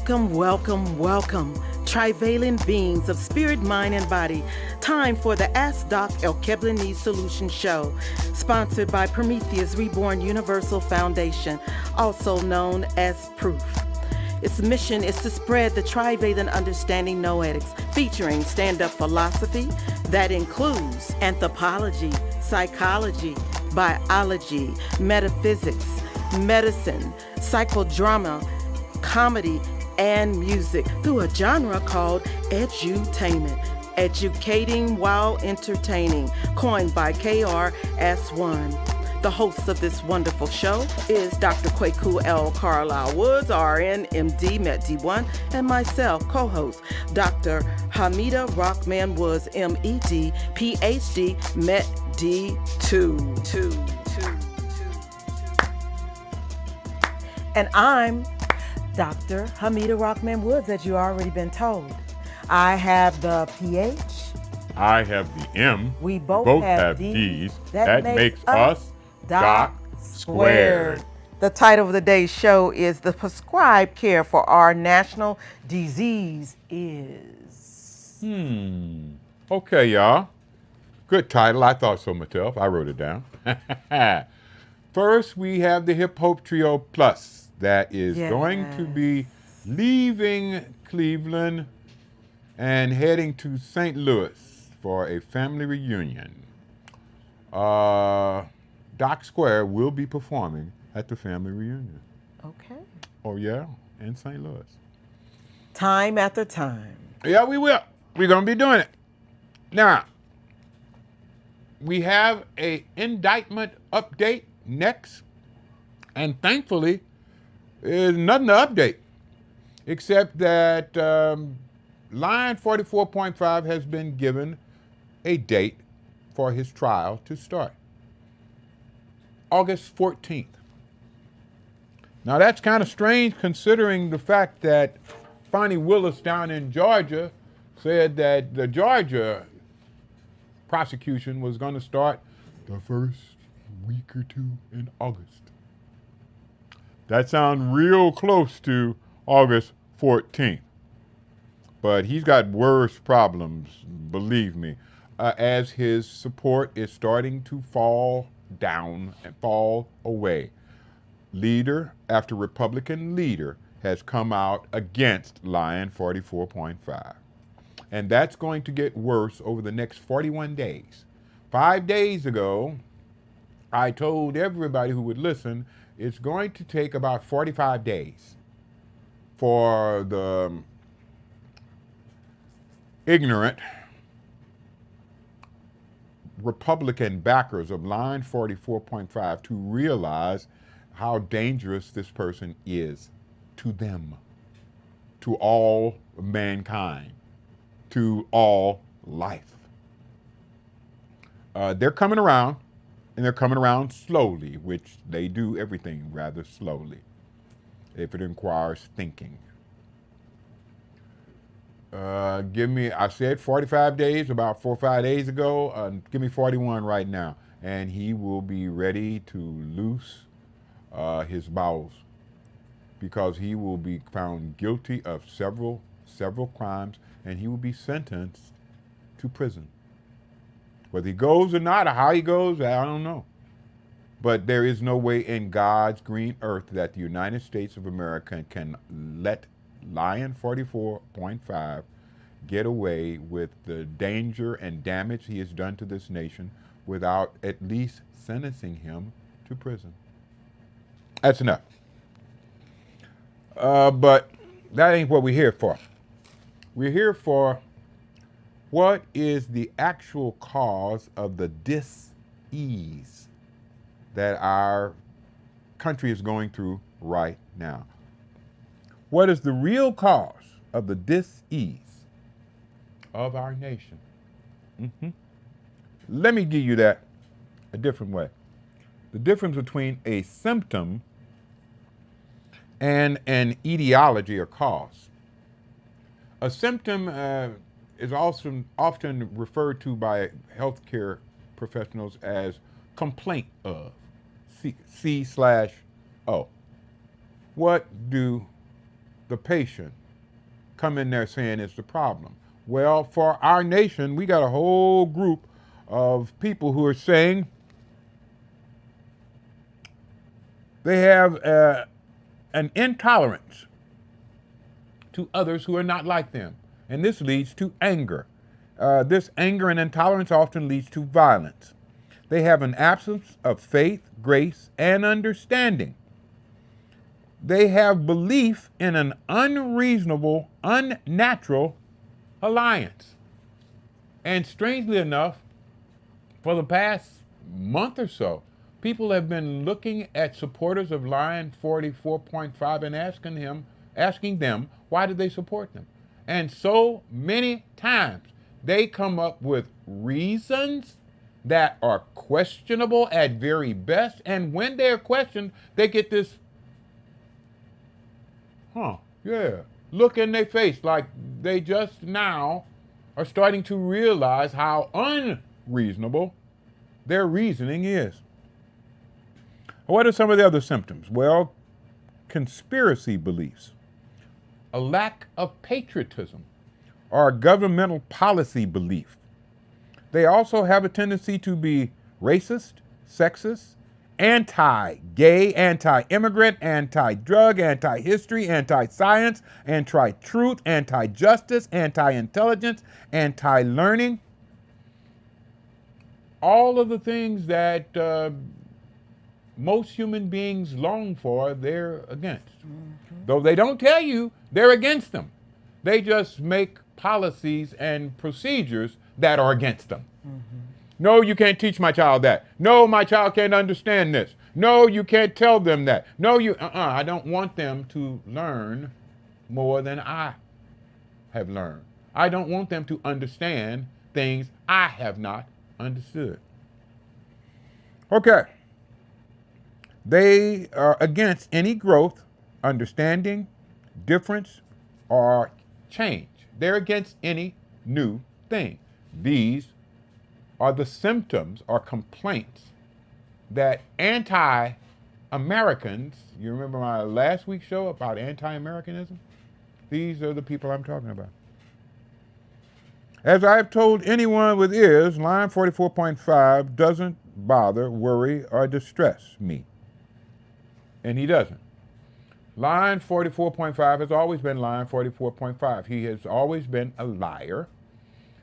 Welcome, welcome, welcome, trivalent beings of spirit, mind, and body. Time for the Ask Doc Alkebulanese Solutions show, sponsored by Prometheus Reborn Universal Foundation, also known as Proof. Its mission is to spread the trivalent understanding noetics, featuring stand-up philosophy that includes anthropology, psychology, biology, metaphysics, medicine, psychodrama, comedy, and music through a genre called edutainment, educating while entertaining, coined by KRS-One. The host of this wonderful show is Dr. Kwaku L. Carlisle Woods, RN, MD, MED-D1, and myself, co-host, Dr. Hamida Rockman Woods, MED, PhD, MED-D2. And I'm Dr. Hamida Rockman Woods, as you already been told. I have the PH. I have the M. We both have D's. That makes us Doc². The title of the day's show is The Prescribed Care for Our National Disease Is. Okay, y'all. Good title. I thought so myself. I wrote it down. First, we have the Hip Hope Trio Plus that is going to be leaving Cleveland and heading to St. Louis for a family reunion. Doc² will be performing at the family reunion. Okay. Oh, yeah, in St. Louis. Time after time. Yeah, we will. We're going to be doing it. Now, we have a indictment update next, and thankfully, there's nothing to update, except that Lion 44.5 has been given a date for his trial to start. August 14th. Now that's kind of strange considering the fact that Fonnie Willis down in Georgia said that the Georgia prosecution was going to start the first week or two in August. That sounds real close to August 14th. But he's got worse problems, believe me, as his support is starting to fall down and fall away. Leader after Republican leader has come out against Lion 44.5. And that's going to get worse over the next 41 days. 5 days ago, I told everybody who would listen, it's going to take about 45 days for the ignorant Republican backers of Line 44.5 to realize how dangerous this person is to them, to all mankind, to all life. They're coming around, and they're coming around slowly, which they do everything rather slowly, if it requires thinking. I said 45 days, about 4 or 5 days ago. Give me 41 right now. And he will be ready to loose his bowels because he will be found guilty of several crimes, and he will be sentenced to prison. Whether he goes or not, or how he goes, I don't know. But there is no way in God's green earth that the United States of America can let Lion 44.5 get away with the danger and damage he has done to this nation without at least sentencing him to prison. That's enough. But that ain't what we're here for. We're here for what is the actual cause of the dis-ease that our country is going through right now. What is the real cause of the dis-ease of our nation? Let me give you that a different way. The difference between a symptom and an etiology or cause. A symptom is also often referred to by healthcare professionals as complaint of, C/O. What do the patient come in there saying it's the problem. Well, for our nation, we got a whole group of people who are saying they have an intolerance to others who are not like them. And this leads to anger. This anger and intolerance often leads to violence. They have an absence of faith, grace, and understanding. They have belief in an unreasonable, unnatural alliance. And strangely enough, for the past month or so, people have been looking at supporters of Line 44.5 and asking them why do they support them. And so many times they come up with reasons that are questionable at very best, and when they're questioned, they get this, look in their face like they just now are starting to realize how unreasonable their reasoning is. What are some of the other symptoms? Well, conspiracy beliefs, a lack of patriotism, or a governmental policy belief. They also have a tendency to be racist, sexist, anti-gay, anti-immigrant, anti-drug, anti-history, anti-science, anti-truth, anti-justice, anti-intelligence, anti-learning. All of the things that most human beings long for, they're against. Mm-hmm. Though they don't tell you they're against them. They just make policies and procedures that are against them. Mm-hmm. No, you can't teach my child that. No, my child can't understand this. No, you can't tell them that. No, I don't want them to learn more than I have learned. I don't want them to understand things I have not understood. Okay. They are against any growth, understanding, difference, or change. They're against any new thing. These are the symptoms or complaints that anti-Americans, you remember my last week's show about anti-Americanism? These are the people I'm talking about. As I've told anyone with ears, Line 44.5 doesn't bother, worry, or distress me. And he doesn't. Line 44.5 has always been Line 44.5. He has always been a liar.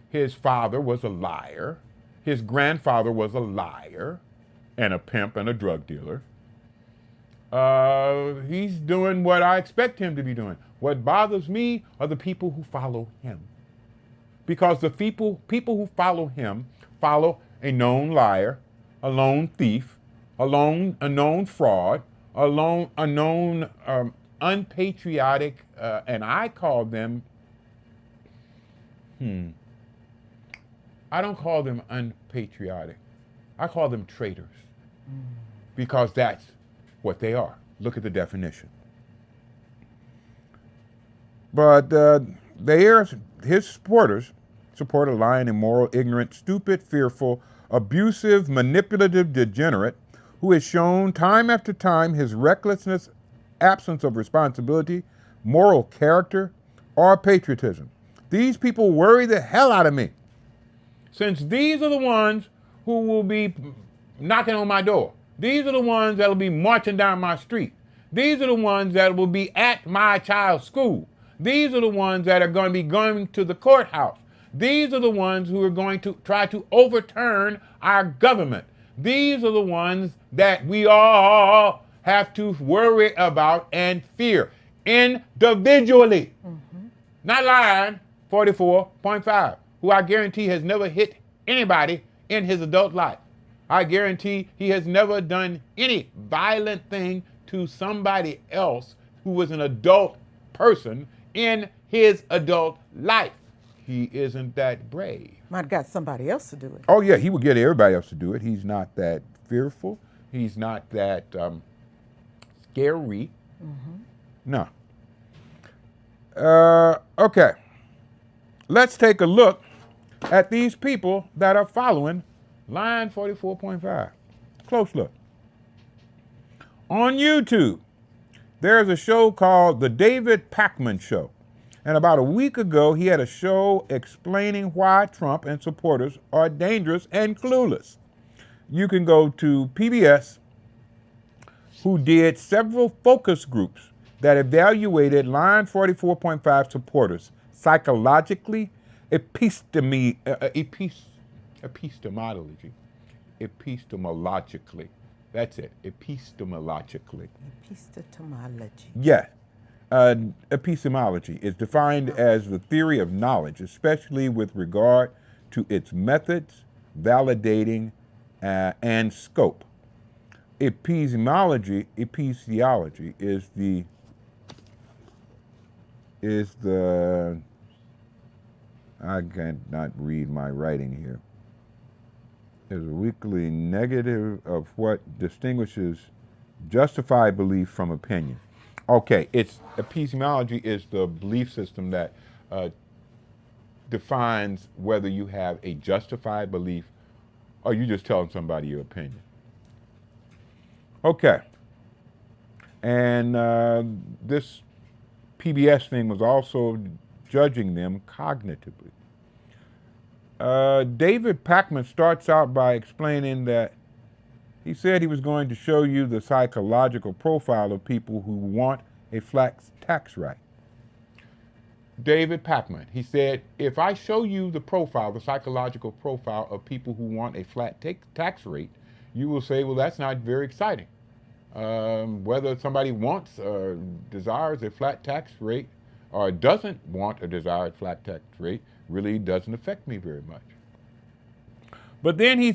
His father was a liar. His grandfather was a liar and a pimp and a drug dealer. He's doing what I expect him to be doing. What bothers me are the people who follow him. Because the people who follow him follow a known liar, a known thief, a known fraud, a known unpatriotic, and I call them, I don't call them unpatriotic. I call them traitors. Because that's what they are. Look at the definition. But his supporters support a lying, immoral, ignorant, stupid, fearful, abusive, manipulative degenerate who has shown time after time his recklessness, absence of responsibility, moral character, or patriotism. These people worry the hell out of me, since these are the ones who will be knocking on my door. These are the ones that will be marching down my street. These are the ones that will be at my child's school. These are the ones that are going to be going to the courthouse. These are the ones who are going to try to overturn our government. These are the ones that we all have to worry about and fear individually. Mm-hmm. Not Line 44.5, who I guarantee has never hit anybody in his adult life. I guarantee he has never done any violent thing to somebody else who was an adult person in his adult life. He isn't that brave. Might have got somebody else to do it. Oh, yeah, he would get everybody else to do it. He's not that fearful. He's not that scary. Mm-hmm. No. Okay. Let's take a look at these people that are following Line 44.5. Close look. On YouTube, there's a show called The David Pakman Show. And about a week ago, he had a show explaining why Trump and supporters are dangerous and clueless. You can go to PBS, who did several focus groups that evaluated Line 44.5 supporters psychologically, epistemologically. That's it, epistemologically. Epistemology. Yeah. Epistemology is defined as the theory of knowledge, especially with regard to its methods, validating, and scope. Epistemology is the I cannot read my writing here. Is a weekly negative of what distinguishes justified belief from opinion. Okay, epistemology is the belief system that defines whether you have a justified belief or you just telling somebody your opinion. Okay, and this PBS thing was also judging them cognitively. David Pakman starts out by explaining that he said he was going to show you the psychological profile of people who want a flat tax rate. David Pakman, he said, if I show you the psychological profile of people who want a flat tax rate, you will say, well, that's not very exciting. Whether somebody wants or desires a flat tax rate or doesn't want a desired flat tax rate really doesn't affect me very much. But then he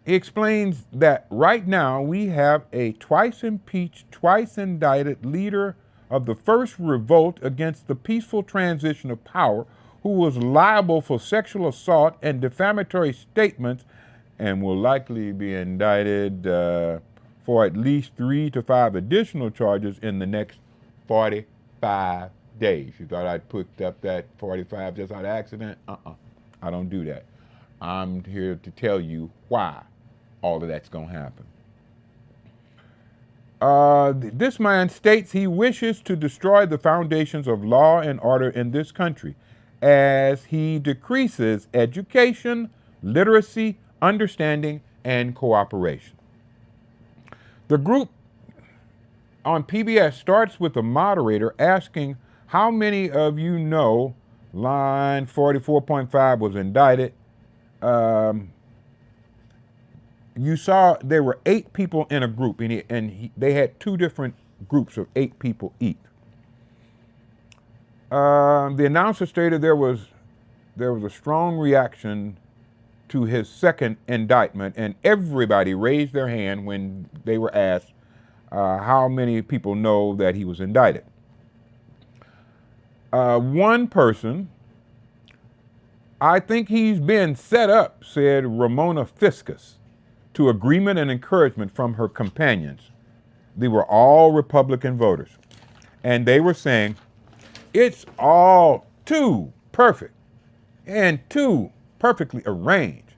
explains that right now we have a twice impeached, twice indicted leader of the first revolt against the peaceful transition of power who was liable for sexual assault and defamatory statements and will likely be indicted for at least 3 to 5 additional charges in the next 45 days. You thought I'd put up that 45 just out of accident? I don't do that. I'm here to tell you why all of that's going to happen. This man states he wishes to destroy the foundations of law and order in this country as he decreases education, literacy, understanding, and cooperation. The group on PBS starts with the moderator asking how many of you know Line 44.5 was indicted. You saw there were 8 people in a group, and they had 2 different groups of 8 people each. The announcer stated there was a strong reaction to his second indictment, and everybody raised their hand when they were asked how many people know that he was indicted. One person, I think he's been set up, said Ramona Fiscus, to agreement and encouragement from her companions. They were all Republican voters. And they were saying, it's all too perfect and too perfectly arranged.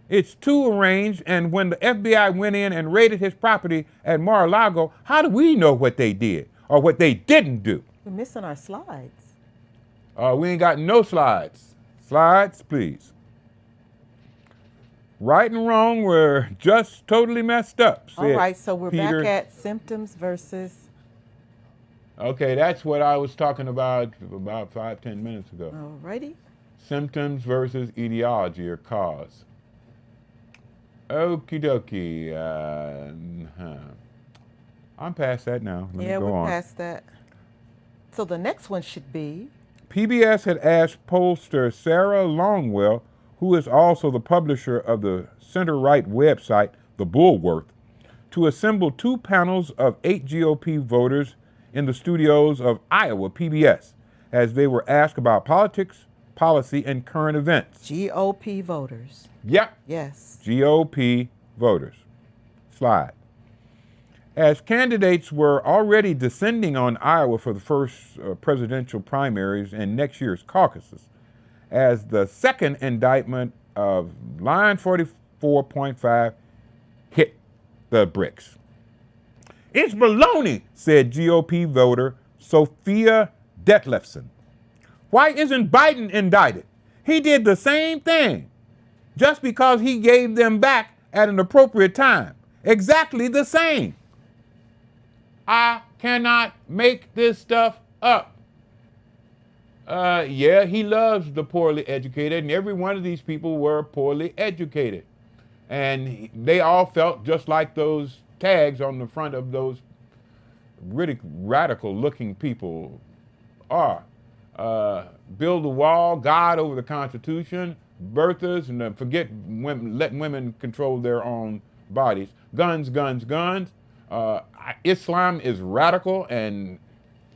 It's too arranged, and when the FBI went in and raided his property at Mar-a-Lago, how do we know what they did or what they didn't do? We're missing our slides. We ain't got no slides. Slides, please. Right and wrong were just totally messed up. All right, so we're back at symptoms versus... Okay, that's what I was talking about 5-10 minutes ago. All righty. Symptoms versus etiology or cause. Okie dokie. I'm past that now. Let me go on. We're past that. So the next one should be... PBS had asked pollster Sarah Longwell, who is also the publisher of the center-right website, The Bulwark, to assemble 2 panels of 8 GOP voters in the studios of Iowa PBS as they were asked about politics, policy, and current events. GOP voters. Yep. Yes. GOP voters. Slide. As candidates were already descending on Iowa for the first presidential primaries and next year's caucuses, as the second indictment of Line 44.5 hit the bricks. It's baloney, said GOP voter Sophia Detlefsen. Why isn't Biden indicted? He did the same thing, just because he gave them back at an appropriate time. Exactly the same. I cannot make this stuff up. Yeah, he loves the poorly educated, and every one of these people were poorly educated. And they all felt just like those tags on the front of those really radical-looking people are. Build a wall, God over the Constitution, birthers, and forget women, let women control their own bodies. Guns, guns, guns. Islam is radical, and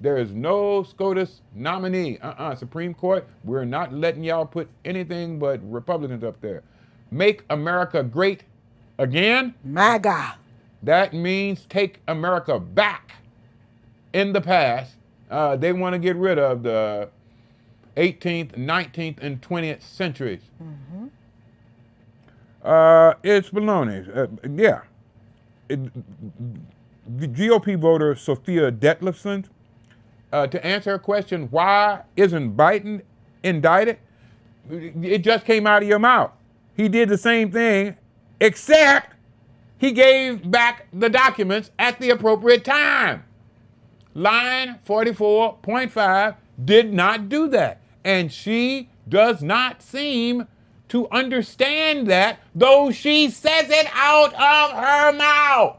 there is no SCOTUS nominee. Supreme Court, we're not letting y'all put anything but Republicans up there. Make America great again. MAGA. That means take America back in the past. They want to get rid of the 18th, 19th, and 20th centuries. Mm-hmm. It's baloney. Yeah. The GOP voter Sophia Detlefsen, to answer her question, why isn't Biden indicted? It just came out of your mouth. He did the same thing, except he gave back the documents at the appropriate time. Line 44.5 did not do that. And she does not seem to understand that, though she says it out of her mouth.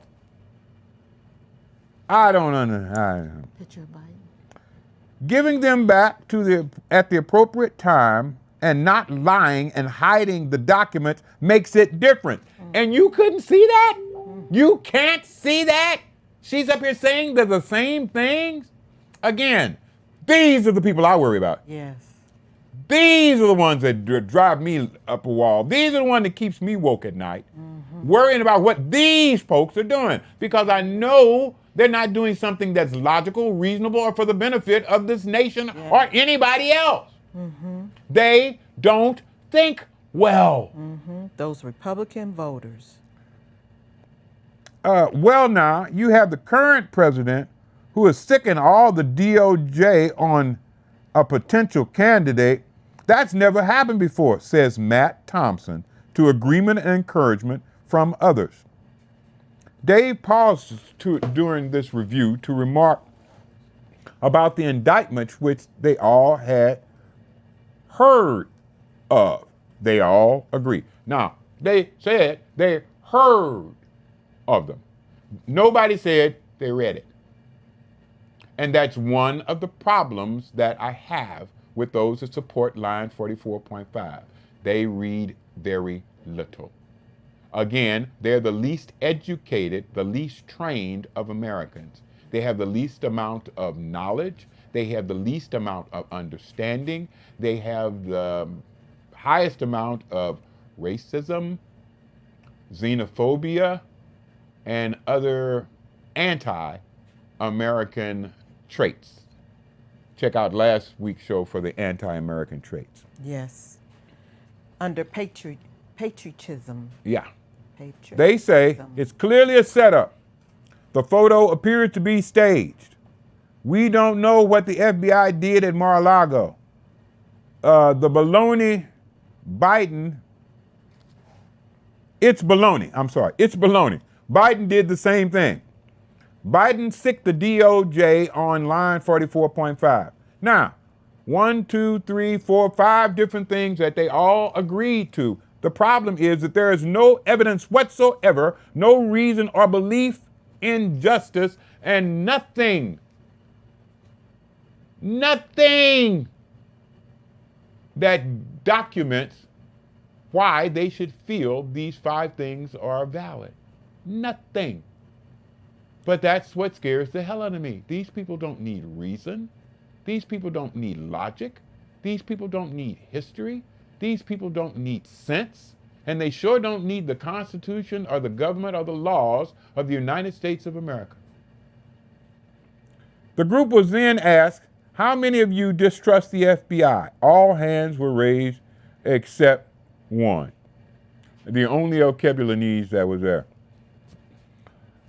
I don't understand. Picture of Biden. Giving them back at the appropriate time and not lying and hiding the documents makes it different. And you couldn't see that? You can't see that? She's up here saying they're the same things? Again, these are the people I worry about. Yes. These are the ones that drive me up a wall. These are the ones that keeps me woke at night, worrying about what these folks are doing, because I know they're not doing something that's logical, reasonable, or for the benefit of this nation or anybody else. Mm-hmm. They don't think well. Mm-hmm. Those Republican voters. Well, now, you have the current president who is sicking all the DOJ on a potential candidate. That's never happened before, says Matt Thompson, to agreement and encouragement from others. Dave paused during this review to remark about the indictments which they all had heard of. They all agree. Now, they said they heard of them. Nobody said they read it. And that's one of the problems that I have with those that support line 44.5. They read very little. Again, they're the least educated, the least trained of Americans. They have the least amount of knowledge. They have the least amount of understanding. They have the highest amount of racism, xenophobia, and other anti-American traits. Check out last week's show for the anti-American traits. Yes. Under patriotism. Yeah. They say it's clearly a setup. The photo appears to be staged. We don't know what the FBI did at Mar-a-Lago. The baloney Biden, it's baloney. I'm sorry, it's baloney. Biden did the same thing. Biden sicked the DOJ on line 44.5. Now, 1, 2, 3, 4, 5 different things that they all agreed to. The problem is that there is no evidence whatsoever, no reason or belief in justice, and nothing that documents why they should feel these 5 things are valid. Nothing. But that's what scares the hell out of me. These people don't need reason. These people don't need logic. These people don't need history. These people don't need sense. And they sure don't need the Constitution or the government or the laws of the United States of America. The group was then asked, how many of you distrust the FBI? All hands were raised except one. The only Alkebulanese that was there.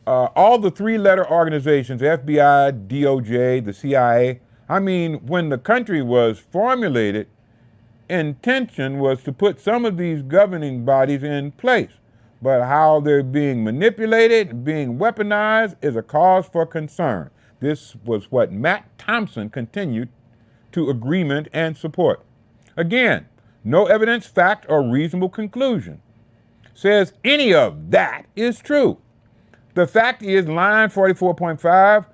All the 3-letter organizations, FBI, DOJ, the CIA, I mean, when the country was formulated, intention was to put some of these governing bodies in place. But how they're being manipulated, being weaponized, is a cause for concern. This was what Matt Thompson continued to agreement and support. Again, no evidence, fact, or reasonable conclusion says any of that is true. The fact is, line 44.5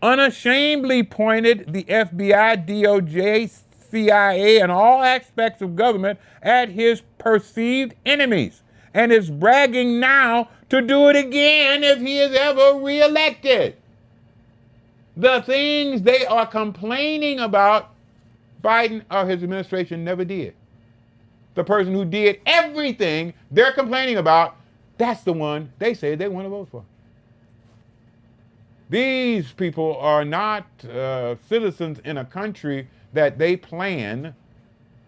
unashamedly pointed the FBI, DOJ, CIA, and all aspects of government at his perceived enemies, and is bragging now to do it again if he is ever reelected. The things they are complaining about, Biden or his administration never did. The person who did everything they're complaining about, that's the one they say they want to vote for. These people are not citizens in a country that they plan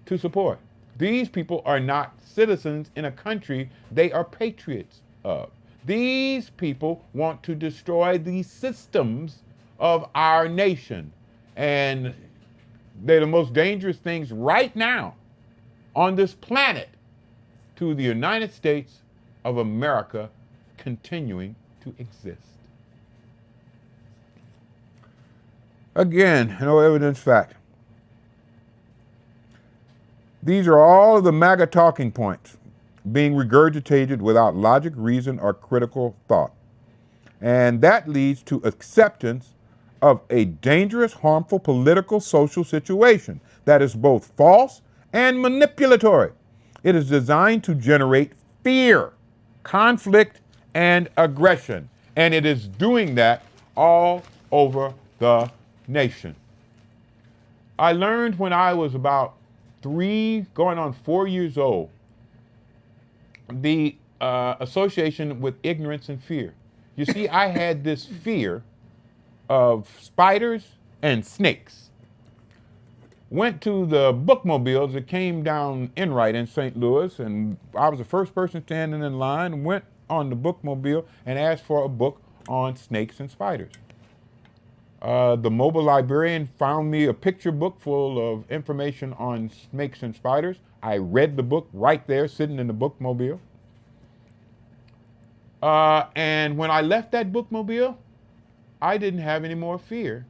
to support. These people are not citizens in a country they are patriots of. These people want to destroy the systems of our nation. And they're the most dangerous things right now on this planet to the United States of America continuing to exist. Again, no evidence, fact. These are all of the MAGA talking points being regurgitated without logic, reason, or critical thought. And that leads to acceptance of a dangerous, harmful political, social situation that is both false and manipulatory. It is designed to generate fear, conflict, and aggression. And it is doing that all over the nation. I learned when I was about 3, going on 4 years old, the association with ignorance and fear. You see, I had this fear of spiders and snakes. Went to the bookmobiles that came down Enright in St. Louis, and I was the first person standing in line, went on the bookmobile and asked for a book on snakes and spiders. The mobile librarian found me a picture book full of information on snakes and spiders. I read the book right there, sitting in the bookmobile. And when I left that bookmobile, I didn't have any more fear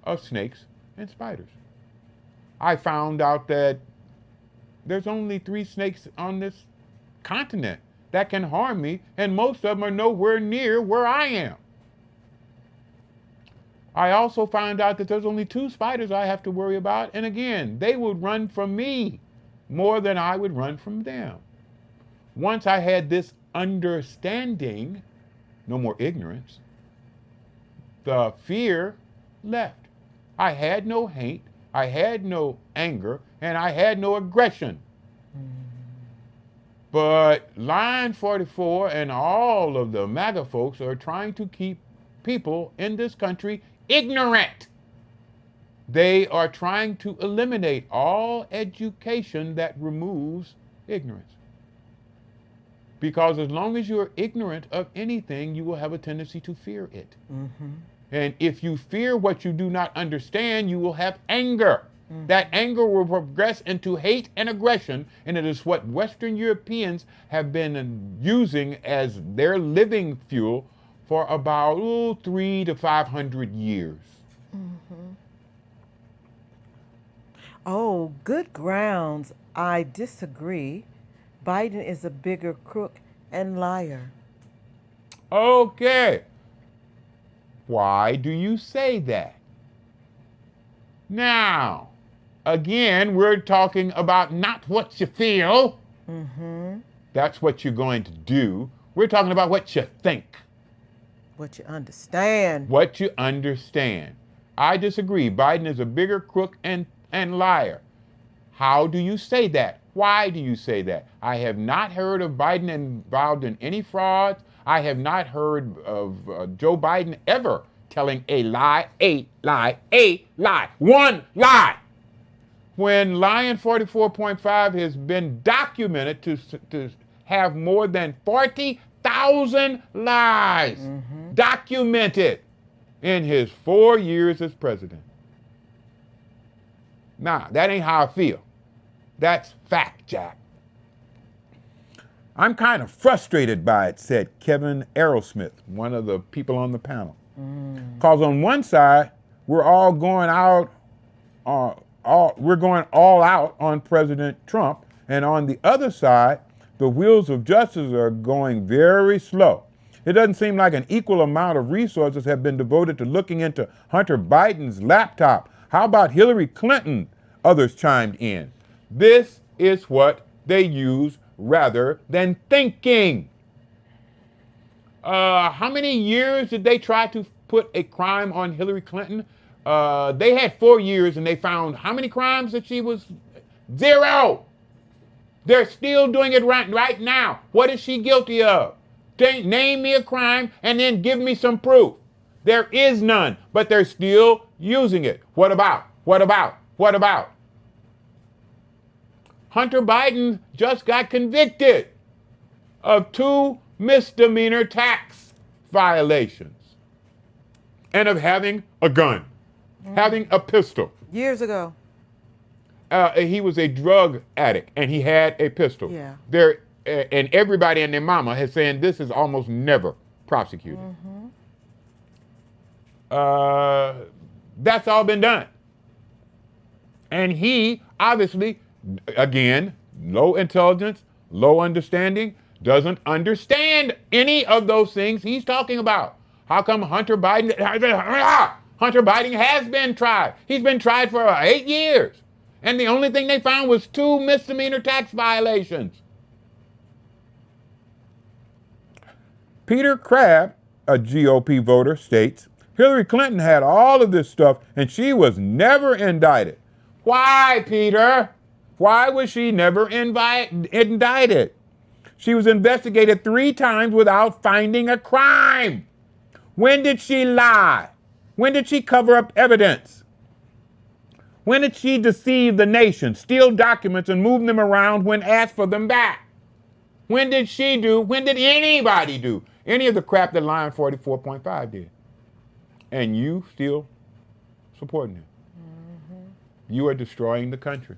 of snakes and spiders. I found out that there's only 3 snakes on this continent that can harm me, and most of them are nowhere near where I am. I also found out that there's only 2 spiders I have to worry about, and again, they would run from me more than I would run from them. Once I had this understanding, no more ignorance, the fear left. I had no hate, I had no anger, and I had no aggression. But line 44 and all of the MAGA folks are trying to keep people in this country ignorant. They are trying to eliminate all education that removes ignorance. Because as long as you're ignorant of anything, you will have a tendency to fear it. Mm-hmm. And if you fear what you do not understand, you will have anger. Mm-hmm. That anger will progress into hate and aggression, and it is what Western Europeans have been using as their living fuel for about 300 to 500 years. Mm-hmm. Oh, good grounds. I disagree. Biden is a bigger crook and liar. Okay. Why do you say that? Now, again, we're talking about not what you feel. Mm-hmm. That's what you're going to do. We're talking about what you think. What you understand. What you understand. I disagree. Biden is a bigger crook and liar. How do you say that? Why do you say that? I have not heard of Biden involved in any frauds. I have not heard of Joe Biden ever telling a lie, one lie. When Lion 44.5 has been documented to have more than 40,000 lies, documented in his 4 years as president. Nah, that ain't how I feel. That's fact, Jack. I'm kind of frustrated by it, said Kevin Aerosmith, one of the people on the panel. Because on one side, we're all going out, we're going all out on President Trump, and on the other side, the wheels of justice are going very slow. It doesn't seem like an equal amount of resources have been devoted to looking into Hunter Biden's laptop. How about Hillary Clinton? Others chimed in. This is what they use rather than thinking. How many years did they try to put a crime on Hillary Clinton? They had 4 years and they found how many crimes that she was? 0. They're still doing it right now. What is she guilty of? Name me a crime and then give me some proof. There is none, but they're still using it. What about? Hunter Biden just got convicted of 2 misdemeanor tax violations and of having a gun, having a pistol. Years ago. He was a drug addict and he had a pistol. Yeah. And everybody and their mama has saying this is almost never prosecuted. That's all been done. And he obviously, again, low intelligence, low understanding, doesn't understand any of those things he's talking about. How come Hunter Biden has been tried? He's been tried for 8 years. And the only thing they found was 2 misdemeanor tax violations. Peter Crabb, a GOP voter, states, Hillary Clinton had all of this stuff and she was never indicted. Why, Peter? Why was she never indicted? She was investigated 3 times without finding a crime. When did she lie? When did she cover up evidence? When did she deceive the nation, steal documents and move them around when asked for them back? When did she do, when did anybody do any of the crap that Line 44.5 did? And you still supporting it. You are destroying the country.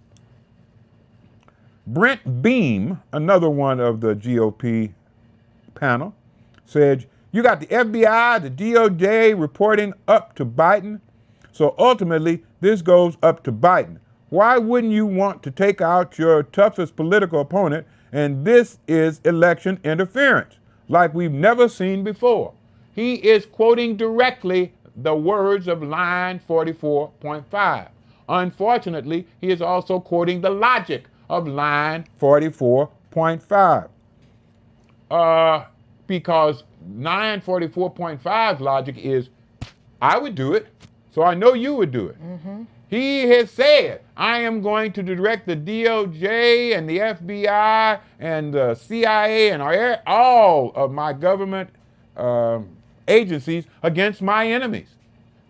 Brent Beam, another one of the GOP panel, said, you got the FBI, the DOJ reporting up to Biden. So ultimately, this goes up to Biden. Why wouldn't you want to take out your toughest political opponent? And this is election interference, like we've never seen before. He is quoting directly the words of line 44.5. Unfortunately, he is also quoting the logic of line 44.5. Because line 44.5 logic is, I would do it, so I know you would do it. He has said, I am going to direct the DOJ and the FBI and the CIA and all of my government agencies against my enemies.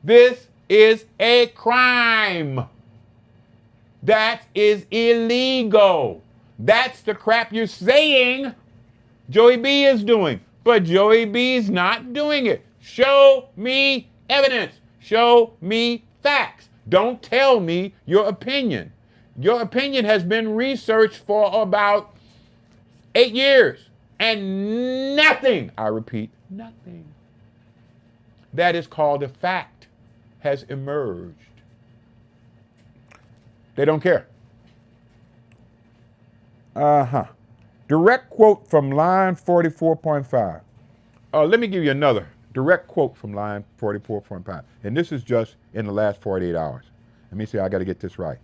This is a crime. That is illegal. That's the crap you're saying Joey B is doing. But Joey B's not doing it. Show me evidence. Show me facts. Don't tell me your opinion. Your opinion has been researched for about 8 years. And nothing, I repeat, nothing that is called a fact has emerged. They don't care. Direct quote from line 44.5. Let me give you another direct quote from line 44.5. And this is just in the last 48 hours. Let me see, I got to get this right.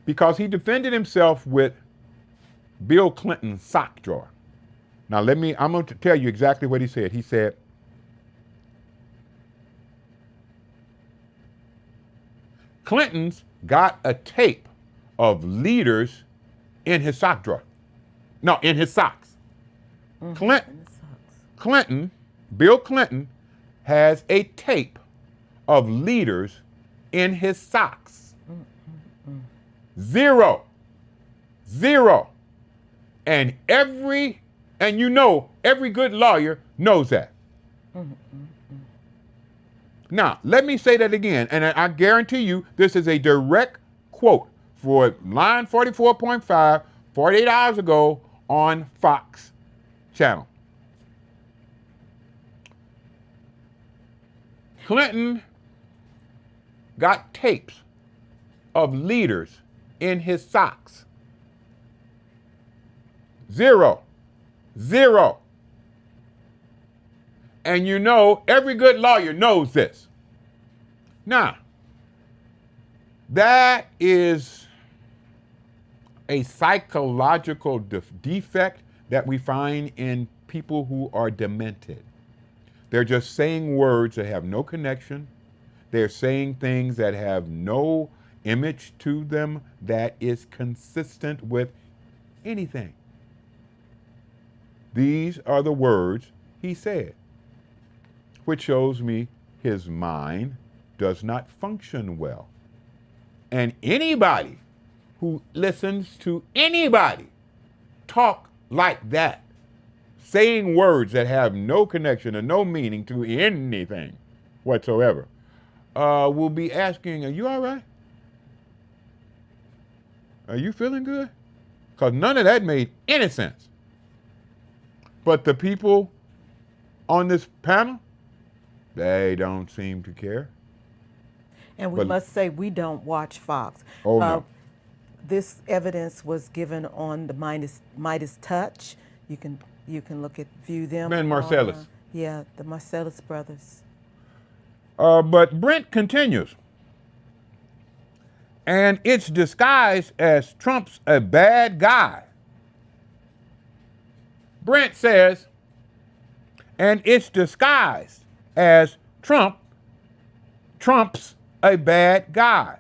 Because he defended himself with Bill Clinton's sock drawer. Now I'm going to tell you exactly what he said. He said, Clinton's got a tape of leaders in his sock drawer. No, in his socks. Bill Clinton has a tape of leaders in his socks. 0. And every good lawyer knows that. Now, let me say that again, and I guarantee you this is a direct quote for line 44.5, 48 hours ago on Fox channel. Clinton got tapes of leaders in his socks. Zero. And you know, every good lawyer knows this. Now, that is a psychological defect that we find in people who are demented. They're just saying words that have no connection. They're saying things that have no image to them that is consistent with anything. These are the words he said, which shows me his mind does not function well. And anybody who listens to anybody talk like that, saying words that have no connection and no meaning to anything whatsoever, will be asking, are you all right? Are you feeling good? Because none of that made any sense. But the people on this panel, they don't seem to care. And we must say we don't watch Fox. Oh, no. This evidence was given on the Midas Touch. You can look at view them. Ben Marcellus. Yeah, the Marcellus brothers. But Brent continues. And it's disguised as Trump's a bad guy. Brent says, and it's disguised as Trump's a bad guy.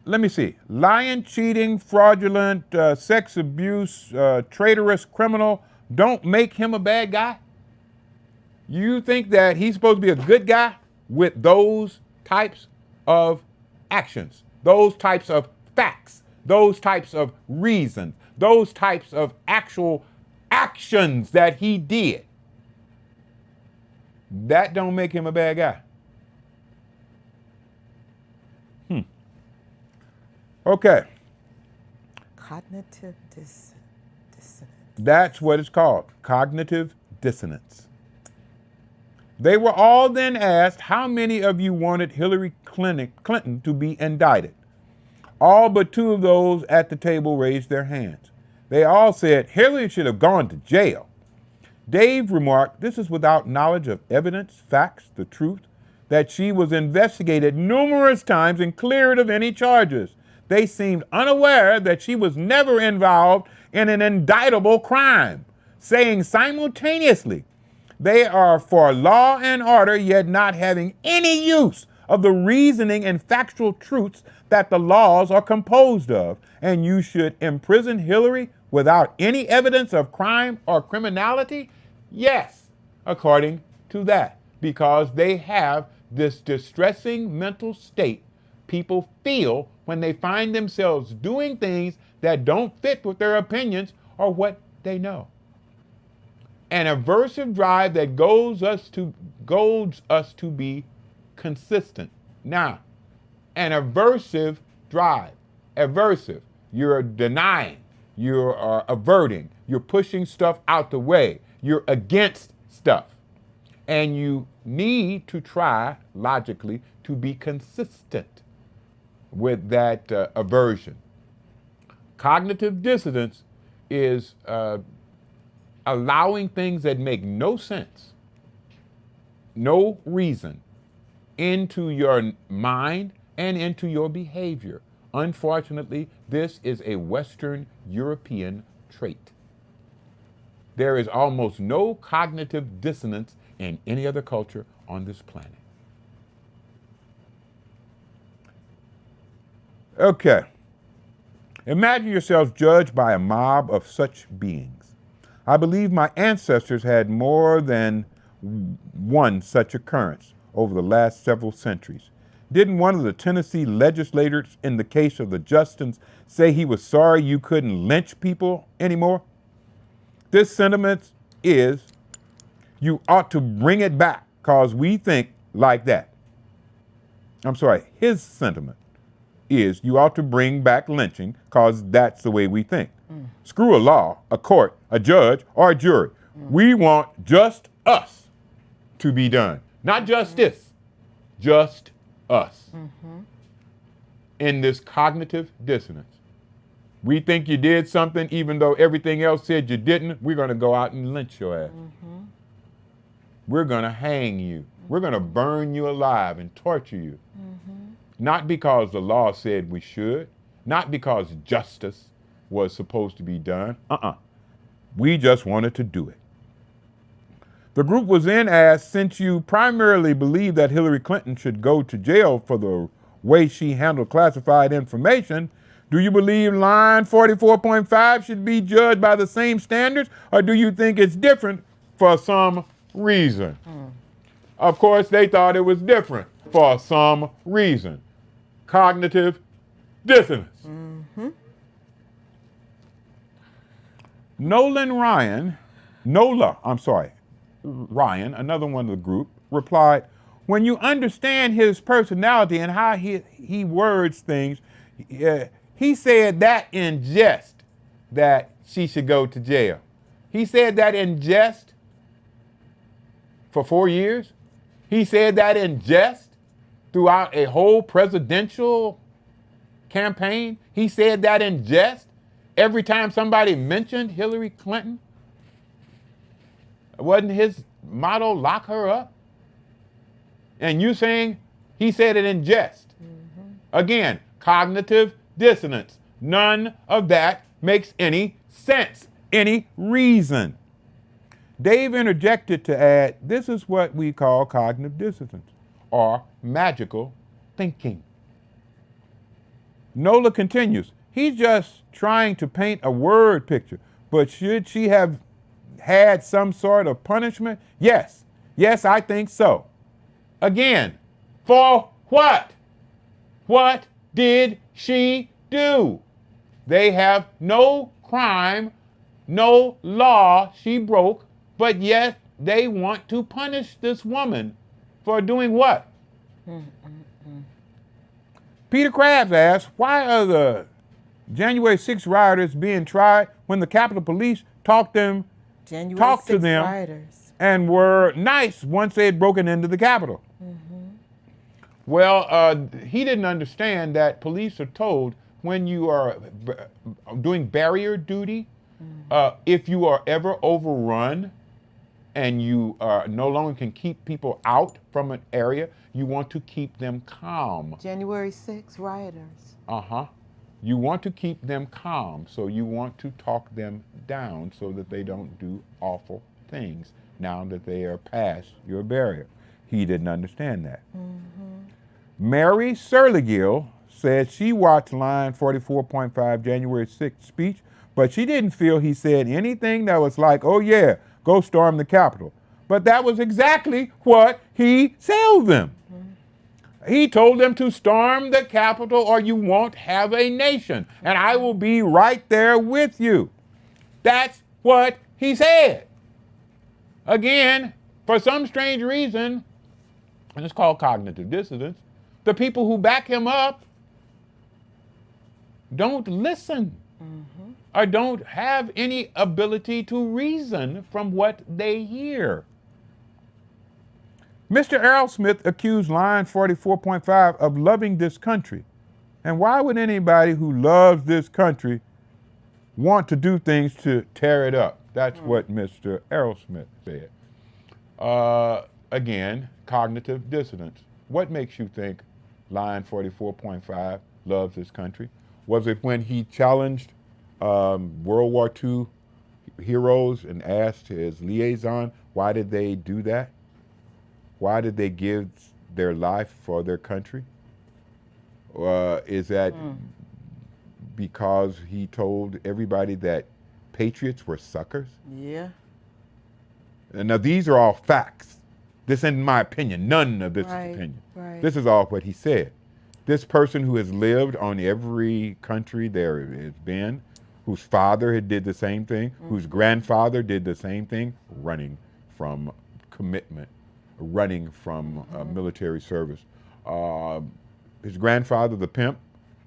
Let me see. Lying, cheating, fraudulent, sex abuse, traitorous criminal don't make him a bad guy? You think that he's supposed to be a good guy with those types of actions, those types of facts, those types of reasons, those types of actual actions that he did? That don't make him a bad guy. Okay. Cognitive dissonance. That's what it's called, cognitive dissonance. They were all then asked how many of you wanted Hillary Clinton to be indicted. All but two of those at the table raised their hands. They all said Hillary should have gone to jail. Dave remarked, this is without knowledge of evidence, facts, the truth, that she was investigated numerous times and cleared of any charges. They seemed unaware that she was never involved in an indictable crime, saying simultaneously, they are for law and order, yet not having any use of the reasoning and factual truths that the laws are composed of, and you should imprison Hillary without any evidence of crime or criminality? Yes, according to that, because they have this distressing mental state people feel when they find themselves doing things that don't fit with their opinions or what they know. An aversive drive that goads us to be consistent. Now, an aversive drive, you're denying, you're averting, you're pushing stuff out the way, you're against stuff. And you need to try, logically, to be consistent with that aversion. Cognitive dissonance is allowing things that make no sense, no reason, into your mind and into your behavior. Unfortunately, this is a Western European trait. There is almost no cognitive dissonance in any other culture on this planet. Okay. Imagine yourselves judged by a mob of such beings. I believe my ancestors had more than one such occurrence over the last several centuries. Didn't one of the Tennessee legislators in the case of the Justins say he was sorry you couldn't lynch people anymore? This sentiment is, you ought to bring it back because we think like that. I'm sorry, his sentiment. is you ought to bring back lynching because that's the way we think. Screw a law, a court, a judge, or a jury. We want just us to be done. Not justice, just us. In this cognitive dissonance. We think you did something even though everything else said you didn't. We're going to go out and lynch your ass. We're going to hang you. We're going to burn you alive and torture you. Not because the law said we should, not because justice was supposed to be done. We just wanted to do it. The group was then asked, since you primarily believe that Hillary Clinton should go to jail for the way she handled classified information, do you believe line 44.5 should be judged by the same standards, or do you think it's different for some reason? Of course, they thought it was different for some reason. Cognitive dissonance. Nola Ryan, another one of the group, replied, when you understand his personality and how he words things, he said that in jest that she should go to jail. He said that in jest for 4 years. He said that in jest throughout a whole presidential campaign. He said that in jest every time somebody mentioned Hillary Clinton. Wasn't his motto, lock her up? And you saying he said it in jest. Again, cognitive dissonance. None of that makes any sense, any reason. Dave interjected to add, this is what we call cognitive dissonance, or magical thinking. Nola continues, he's just trying to paint a word picture, but should she have had some sort of punishment? Yes, I think so. Again, for what? What did she do? They have no crime, no law she broke, but yet they want to punish this woman for doing what? Peter Krabs asked, why are the January 6 rioters being tried when the Capitol Police talked to them rioters and were nice once they had broken into the Capitol? Well, he didn't understand that police are told when you are doing barrier duty, if you are ever overrun and you no longer can keep people out from an area, you want to keep them calm. January 6 rioters. You want to keep them calm, so you want to talk them down so that they don't do awful things now that they are past your barrier. He didn't understand that. Mary Surligill said she watched line 44.5 January 6th speech, but she didn't feel he said anything that was like, oh yeah, go storm the Capitol. But that was exactly what he told them. He told them to storm the Capitol or you won't have a nation, and I will be right there with you. That's what he said. Again, for some strange reason, and it's called cognitive dissonance, the people who back him up don't listen or don't have any ability to reason from what they hear. Mr. Errol Smith accused line 44.5 of loving this country. And why would anybody who loves this country want to do things to tear it up? That's what Mr. Errol Smith said. Again, cognitive dissonance. What makes you think line 44.5 loves this country? Was it when he challenged World War II heroes and asked his liaison, why did they do that? Why did they give their life for their country? Is that because he told everybody that patriots were suckers? Yeah. And now these are all facts. This isn't my opinion. None of this is opinion. This is all what he said. This person who has lived on every country there has been, whose father had did the same thing, whose grandfather did the same thing, running from commitment, running from military service. His grandfather, the pimp,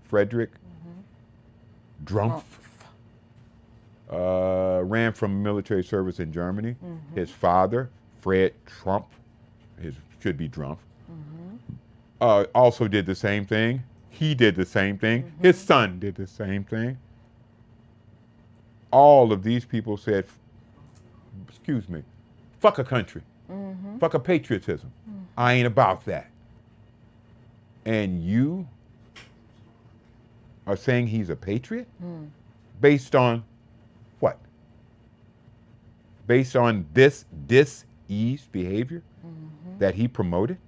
Frederick Drumpf. Ran from military service in Germany. His father, Fred Trump, should be Drumpf, also did the same thing. He did the same thing. His son did the same thing. All of these people said, excuse me, fuck a country, fuck a patriotism. I ain't about that. And you are saying he's a patriot? Based on what? Based on this diseased behavior that he promoted?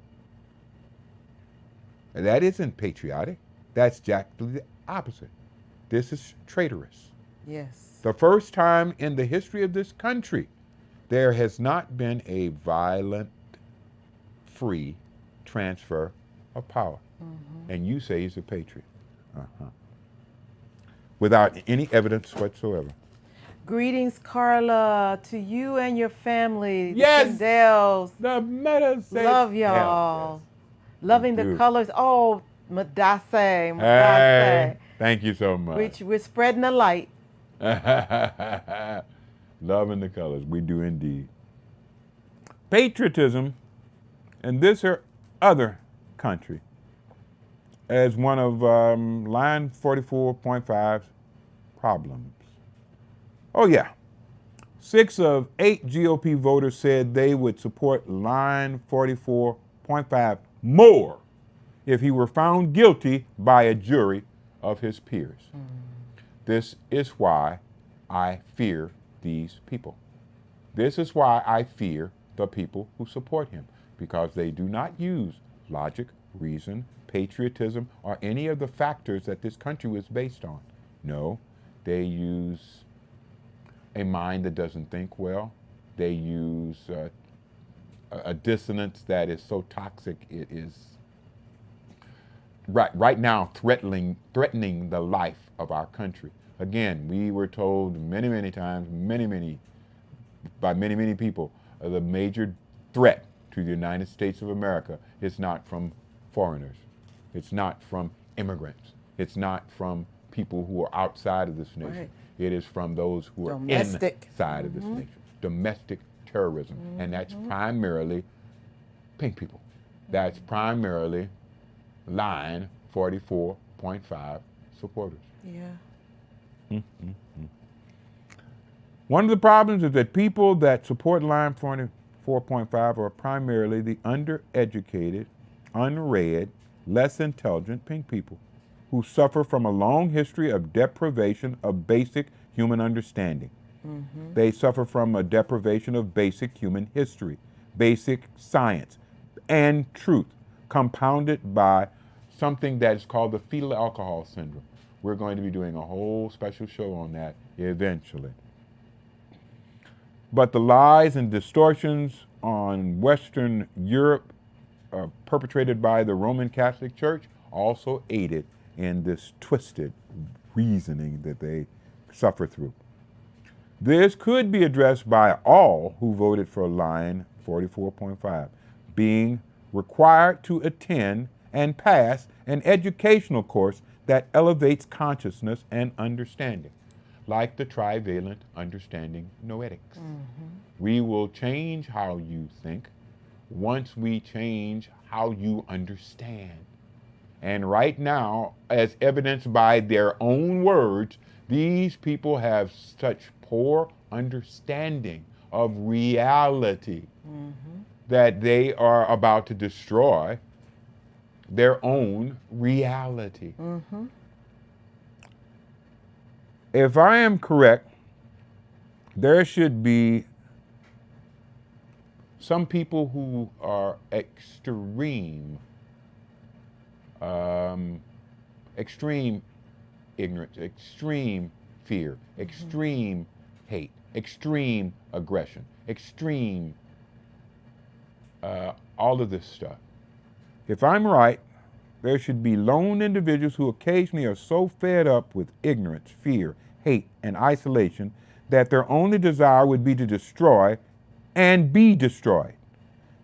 And that isn't patriotic. That's exactly the opposite. This is traitorous. Yes. The first time in the history of this country, there has not been a violent, free transfer of power. And you say he's a patriot. Without any evidence whatsoever. Greetings, Carla, to you and your family. Yes. The Candells. The meta says Love y'all. yes. Loving the do. colors. Oh, Madase. Hey, thank you so much. We're spreading the light. Loving the colors. We do indeed. Patriotism in this or other country as one of line 44.5's problems. Oh yeah, 6 of 8 GOP voters said they would support line 44.5 more if he were found guilty by a jury of his peers. This is why I fear these people. This is why I fear the people who support him, because they do not use logic, reason, patriotism, or any of the factors that this country was based on. No, they use a mind that doesn't think well. They use a dissonance that is so toxic it is right now threatening the life of our country. Again, we were told many times, by many people, the major threat to the United States of America is not from foreigners. It's not from immigrants. It's not from people who are outside of this nation. Right. It is from those who are Domestic. inside of this nation. Domestic terrorism. And that's primarily pink people. That's primarily line 44.5 supporters. Yeah. One of the problems is that people that support line 44.5 are primarily the undereducated, unread, less intelligent pink people who suffer from a long history of deprivation of basic human understanding. They suffer from a deprivation of basic human history, basic science, and truth, compounded by something that is called the fetal alcohol syndrome. We're going to be doing a whole special show on that eventually. But the lies and distortions on Western Europe perpetrated by the Roman Catholic Church also aided in this twisted reasoning that they suffer through. This could be addressed by all who voted for line 44.5, being required to attend and pass an educational course that elevates consciousness and understanding, like the trivalent understanding noetics. We will change how you think once we change how you understand. And right now, as evidenced by their own words, these people have such poor understanding of reality that they are about to destroy their own reality. If I am correct, there should be some people who are extreme ignorance, extreme fear, extreme hate, extreme aggression, extreme all of this stuff. If I'm right, there should be lone individuals who occasionally are so fed up with ignorance, fear, hate, and isolation that their only desire would be to destroy and be destroyed.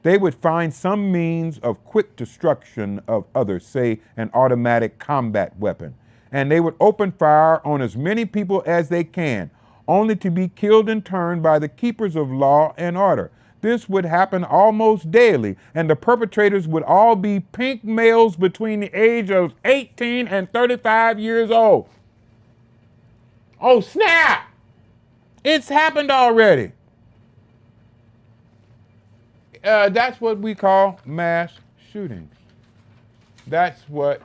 They would find some means of quick destruction of others, say an automatic combat weapon, and they would open fire on as many people as they can, only to be killed in turn by the keepers of law and order. This would happen almost daily, and the perpetrators would all be pink males between the age of 18 and 35 years old. Oh, snap! It's happened already. That's what we call mass shootings. That's what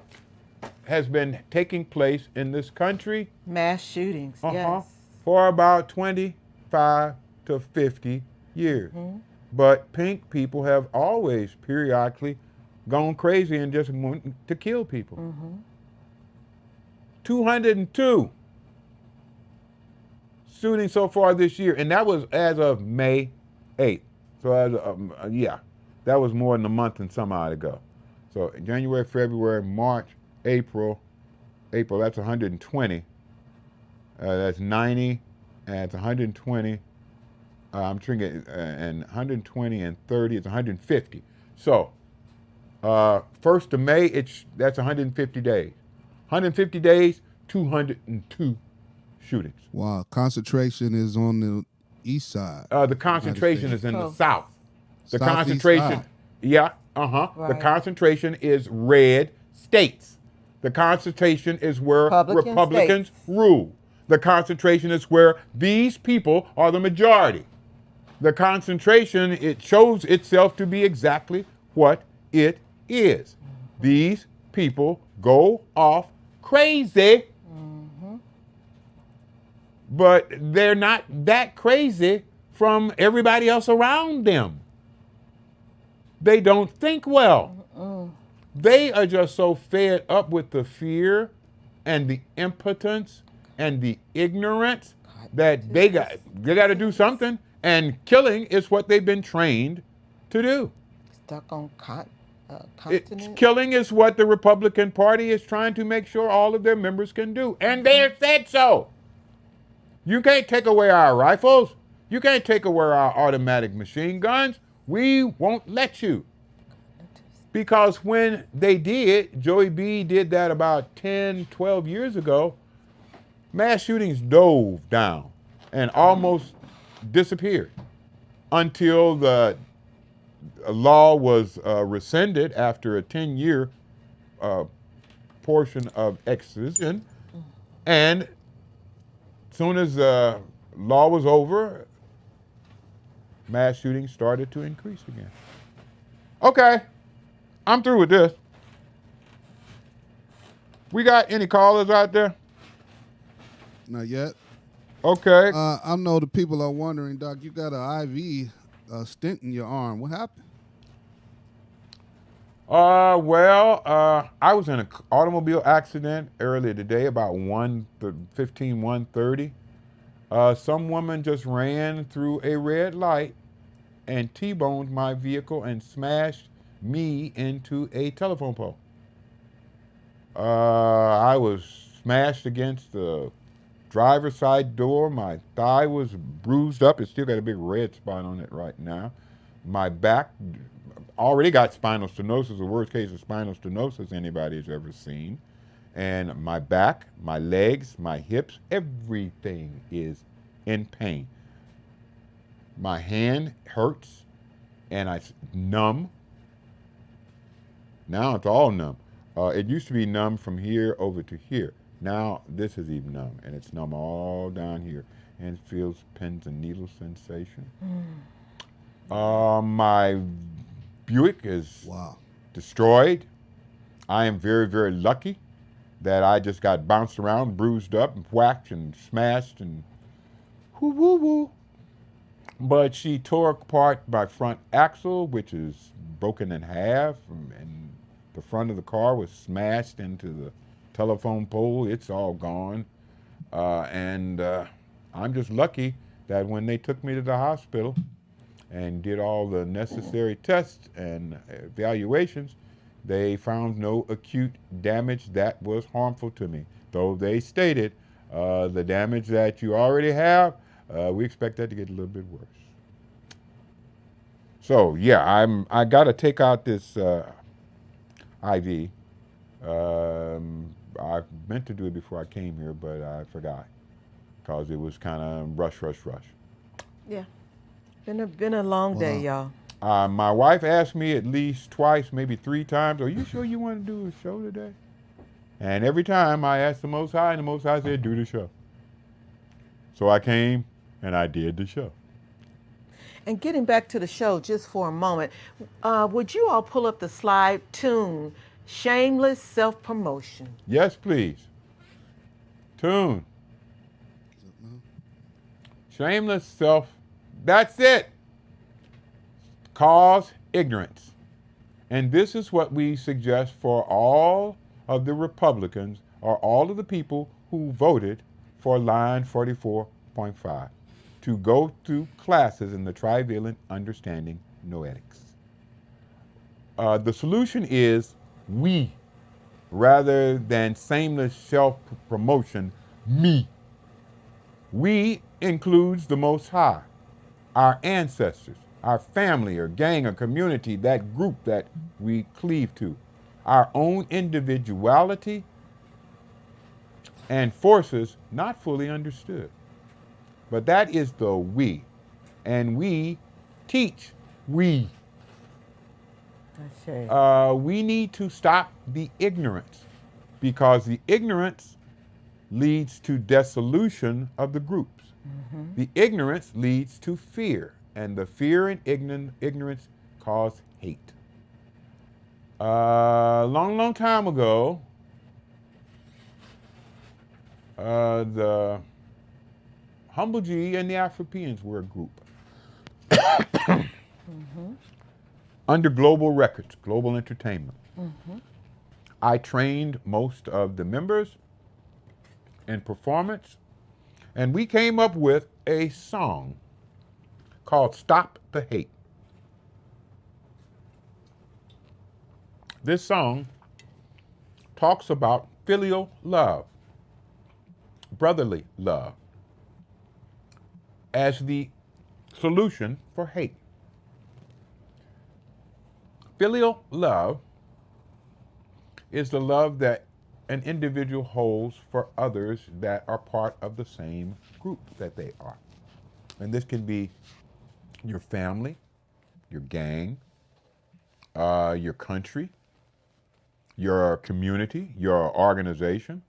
has been taking place in this country. Mass shootings, yes. For about 25 to 50 years. Mm-hmm. But pink people have always periodically gone crazy and just wanted to kill people. Mm-hmm. 202 shootings so far this year, and that was as of May 8th. So as that was more than a month and some odd ago. So January, February, March, April, that's 120. That's 90, and it's 120. I'm thinking, and 120 and 30 is 150. So, 1st of May, that's 150 days. 150 days, 202 shootings. Wow, concentration is on the east side. The concentration is in the south. The Southeast concentration, side. yeah, Right. The concentration is red states. The concentration is where Republicans rule. The concentration is where these people are the majority. The concentration, it shows itself to be exactly what it is. These people go off crazy, but they're not that crazy from everybody else around them. They don't think well. They are just so fed up with the fear and the impotence and the ignorance that they got to do something. And killing is what they've been trained to do. Stuck on continent. Killing is what the Republican Party is trying to make sure all of their members can do. And they have said so. You can't take away our rifles. You can't take away our automatic machine guns. We won't let you. Because when they did, Joey B did that about 10, 12 years ago, mass shootings dove down and almost disappeared until the law was rescinded after a 10-year portion of excision. And soon as the law was over, mass shootings started to increase again. Okay, I'm through with this. We got any callers out there? Not yet. Okay. I know the people are wondering, Doc, you got an IV stent in your arm. What happened? I was in an automobile accident earlier today, about 1:30. Some woman just ran through a red light and T-boned my vehicle and smashed me into a telephone pole. I was smashed against the driver's side door. My thigh was bruised up. It's still got a big red spot on it right now. My back already got spinal stenosis, the worst case of spinal stenosis anybody's ever seen. And my back, my legs, my hips, everything is in pain. My hand hurts and it's numb. Now it's all numb. It used to be numb from here over to here. Now this is even numb, and it's numb all down here, and it feels pins and needles sensation. My Buick is destroyed. I am very, very lucky that I just got bounced around, bruised up, and whacked and smashed and woo-woo-woo. But she tore apart my front axle, which is broken in half, and the front of the car was smashed into the telephone pole. It's all gone. And I'm just lucky that when they took me to the hospital and did all the necessary tests and evaluations, they found no acute damage that was harmful to me. Though they stated the damage that you already have, we expect that to get a little bit worse. So yeah, I got to take out this IV I meant to do it before I came here, but I forgot because it was kind of rush. Yeah. Been a long day, y'all. My wife asked me at least twice, maybe 3 times, "Are you sure you want to do a show today?" And every time I asked the Most High, and the Most High said, "Do the show." So I came and I did the show. And getting back to the show just for a moment, would you all pull up the slide tune, Shameless Self-Promotion? Yes, please. Tune. Shameless self. That's it. Cause ignorance. And this is what we suggest for all of the Republicans or all of the people who voted for line 44.5 to go through classes in the trivalent understanding noetics. The solution is we, rather than shameless self-promotion, me. We includes the Most High, our ancestors, our family or gang or community, that group that we cleave to, our own individuality and forces not fully understood. But that is the we. And we teach we. We need to stop the ignorance because the ignorance leads to dissolution of the groups. Mm-hmm. The ignorance leads to fear, and the fear and ignorance cause hate. Long time ago, the Humble G and the Afropeans were a group. Mm-hmm. Under Global Records, Global Entertainment. Mm-hmm. I trained most of the members in performance, and we came up with a song called Stop the Hate. This song talks about filial love, brotherly love, as the solution for hate. Filial love is the love that an individual holds for others that are part of the same group that they are. And this can be your family, your gang, your country, your community, your organization.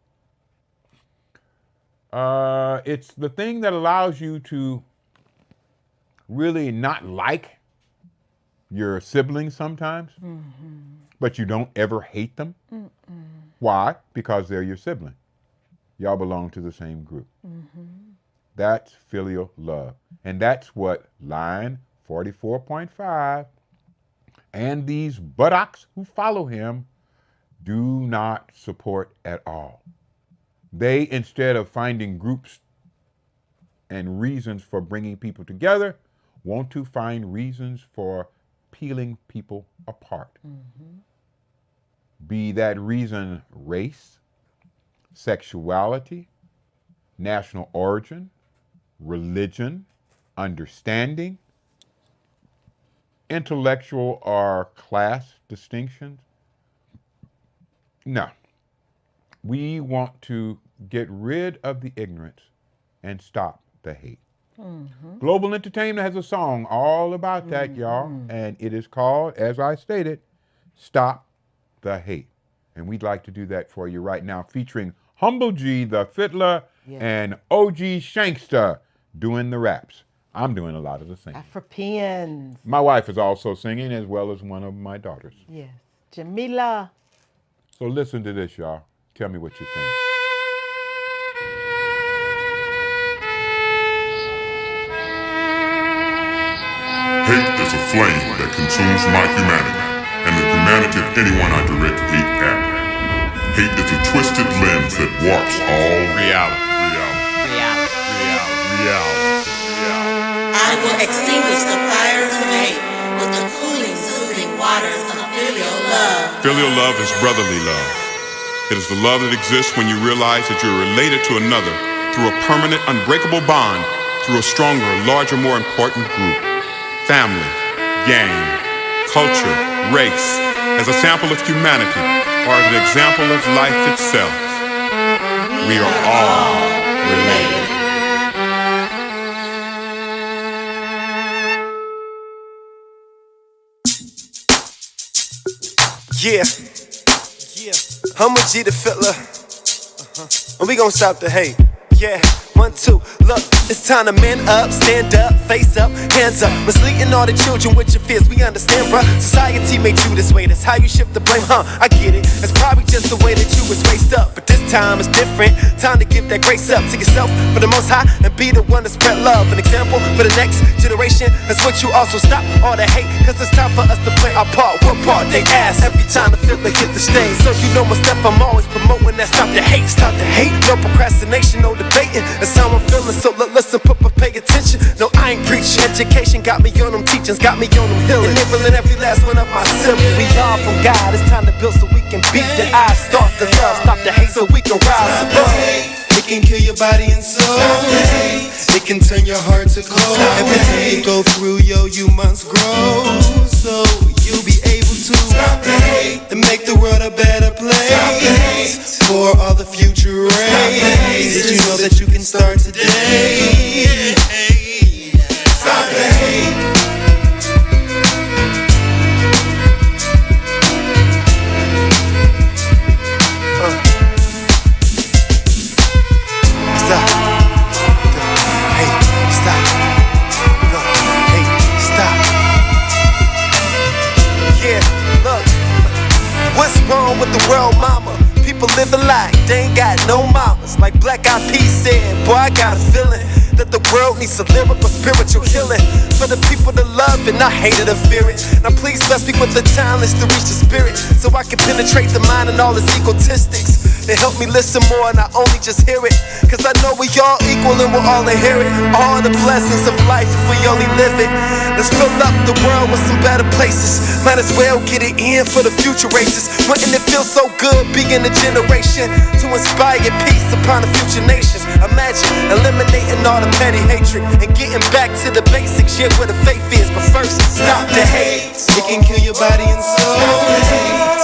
It's the thing that allows you to really not like your siblings sometimes, mm-hmm. but you don't ever hate them. Mm-mm. Why? Because they're your sibling. Y'all belong to the same group. Mm-hmm. That's filial love. And that's what line 44.5 and these buttocks who follow him do not support at all. They, instead of finding groups and reasons for bringing people together, want to find reasons for peeling people apart. Mm-hmm. Be that reason race, sexuality, national origin, religion, understanding, intellectual or class distinctions. No. We want to get rid of the ignorance and stop the hate. Mm-hmm. Global Entertainment has a song all about that, mm-hmm. y'all, and it is called, as I stated, Stop the Hate. And we'd like to do that for you right now, featuring Humble G, the fiddler, and OG Shankster doing the raps. I'm doing a lot of the singing. Afropeans. My wife is also singing, as well as one of my daughters. Yes, Jamila. So listen to this, y'all. Tell me what you think. Hate is a flame that consumes my humanity, and the humanity of anyone I direct hate at. Hate is a twisted lens that warps all reality. I will extinguish the fires of hate with the cooling, soothing waters of filial love. Filial love is brotherly love. It is the love that exists when you realize that you're related to another through a permanent, unbreakable bond, through a stronger, larger, more important group. Family, gang, culture, race, as a sample of humanity, or as an example of life itself. We are all related. Yeah, I'm a G the Fiddler, and we gon' stop the hate. Yeah, 1, 2, look, it's time to man up, stand up, face up, hands up. Misleading all the children with your fears, we understand, bruh. Society made you this way, that's how you shift the blame, huh? I get it, it's probably just the way that you was raised up. But this time it's different, time to give that grace up to yourself for the most high and be the one to spread love. An example for the next generation, that's what you also stop all the hate, cause it's time for us to play our part. What part they ask every time the fiddler hit the stage. So you know my step, I'm always promoting that stop the hate, stop the hate. No procrastination, no debating, that's how I'm feeling. So listen, pay attention. No, I ain't preaching. Education got me on them teachings, got me on them healing, enabling every last one of my siblings. We all from God, it's time to build so we can beat the odds. Start the love, stop the hate so we can rise above. It can kill your body and soul. It can turn your heart to cold. Everything you go through, yo, you must grow. So you'll be able to stop the hate and make the world a better place for all the future race. Did you know that you can start today? Stop the hate. What's wrong with the world, mama? People living like they ain't got no mamas. Like Black-Eyed Peas said, boy, I got a feeling that the world needs a lyrical spiritual healing for the people to love and not hate it or fear it. Now please bless me with the talents to reach the spirit, so I can penetrate the mind and all its egotistics. It help me listen more and I only just hear it, cause I know we all equal and we'll all inherit all the blessings of life if we only live it. Let's fill up the world with some better places. Might as well get it in for the future races. Wouldn't it feel so good being a generation to inspire peace upon the future nations? Imagine eliminating all the petty hatred and getting back to the basics, yeah, where the faith is. But first, stop the hate. It can kill your body and soul.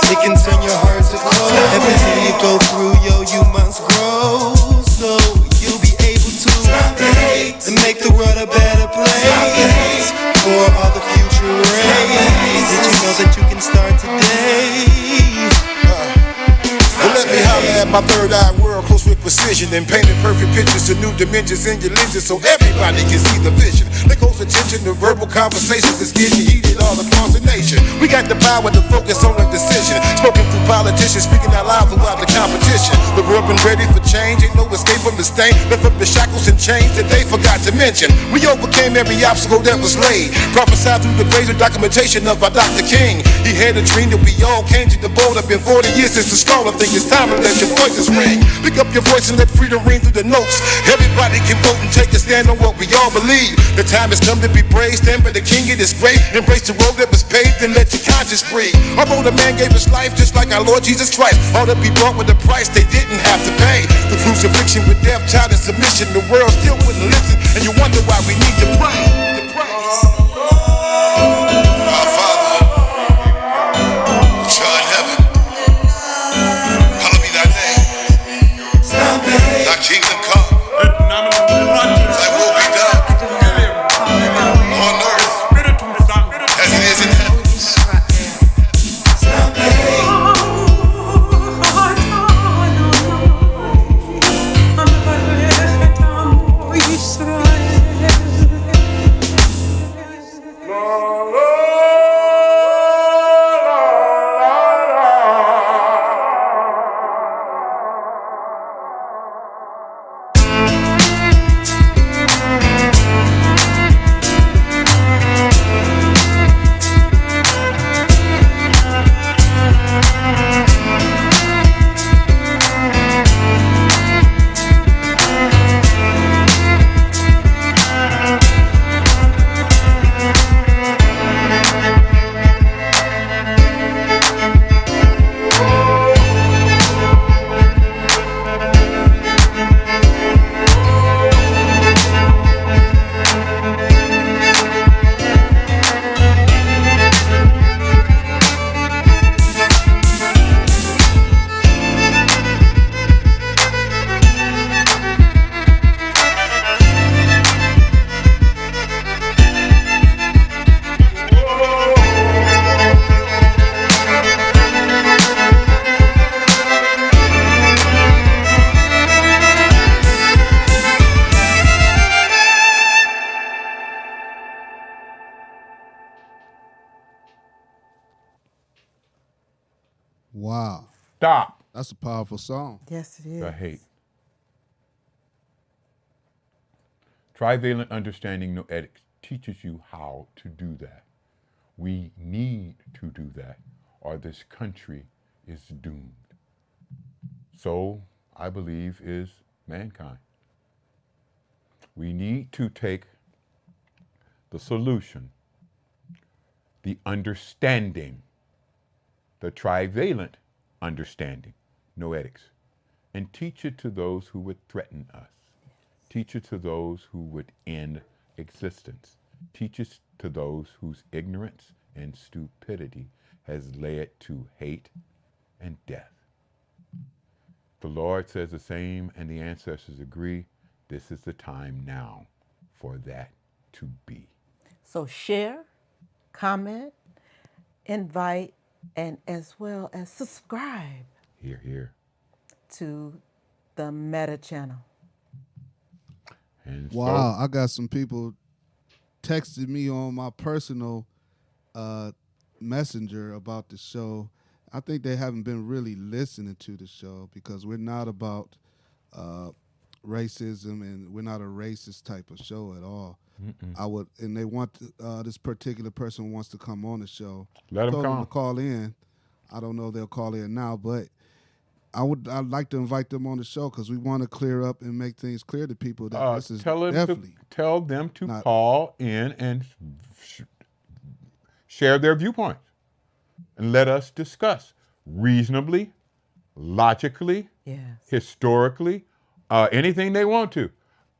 It can turn your heart to cold. Everything you go through, yo, you must grow. So you'll be able to stop the hate and make the world a better place for all the future race. Did you know that you can start today? Well, let me holler at my third eye world, close with precision, and painting perfect pictures of new dimensions in your lenses so everybody can see the vision. They close attention to verbal conversations that's getting heated all across the nation. We got the power to focus on a decision, spoken through politicians, speaking out loud throughout the competition. The world been ready for change, ain't no escape from the stain, left up the shackles and chains that they forgot to mention. We overcame every obstacle that was laid, prophesied through the greater documentation of our Dr. King. He had a dream that we all came to the border. Been 40 years since the storm. I think it's time to let your voices ring. Pick up your voice and let freedom ring through the notes. Everybody can vote and take a stand on what we all believe. The time has come to be brave, stand by the king, it is great. Embrace the road that was paved and let your conscience breathe. Although the man gave his life just like our Lord Jesus Christ, all that be bought with a price they didn't have to pay. The crucifixion with death, child, and submission. The world still wouldn't listen, and you wonder why we need to pray. Our Father, which art in heaven, hallowed be thy name. Thy kingdom come. Thy will be done on earth as it is in heaven. Wow. Stop That's a powerful song. Yes, it is. the hate. Trivalent understanding noetics teaches you how to do that. We need to do that, or this country is doomed. So, I believe, is mankind. We need to take the solution, the understanding, the trivalent understanding, noetics, and teach it to those who would threaten us. Teach it to those who would end existence. Teach it to those whose ignorance and stupidity has led to hate and death. The Lord says the same, and the ancestors agree. This is the time now for that to be. So share, comment, invite, and as well as subscribe Hear, hear. to the Meta channel. And Wow, so, I got some people texted me on my personal messenger about the show. I think they haven't been really listening to the show because we're not about racism, and we're not a racist type of show at all. And they want this particular person wants to come on the show. Let 'em Told them come. to call in. I don't know if they'll call in now, but I'd like to invite them on the show because we want to clear up and make things clear to people that this is tell definitely them to not- call in and share their viewpoints, and let us discuss reasonably, logically, Yes. historically, anything they want to.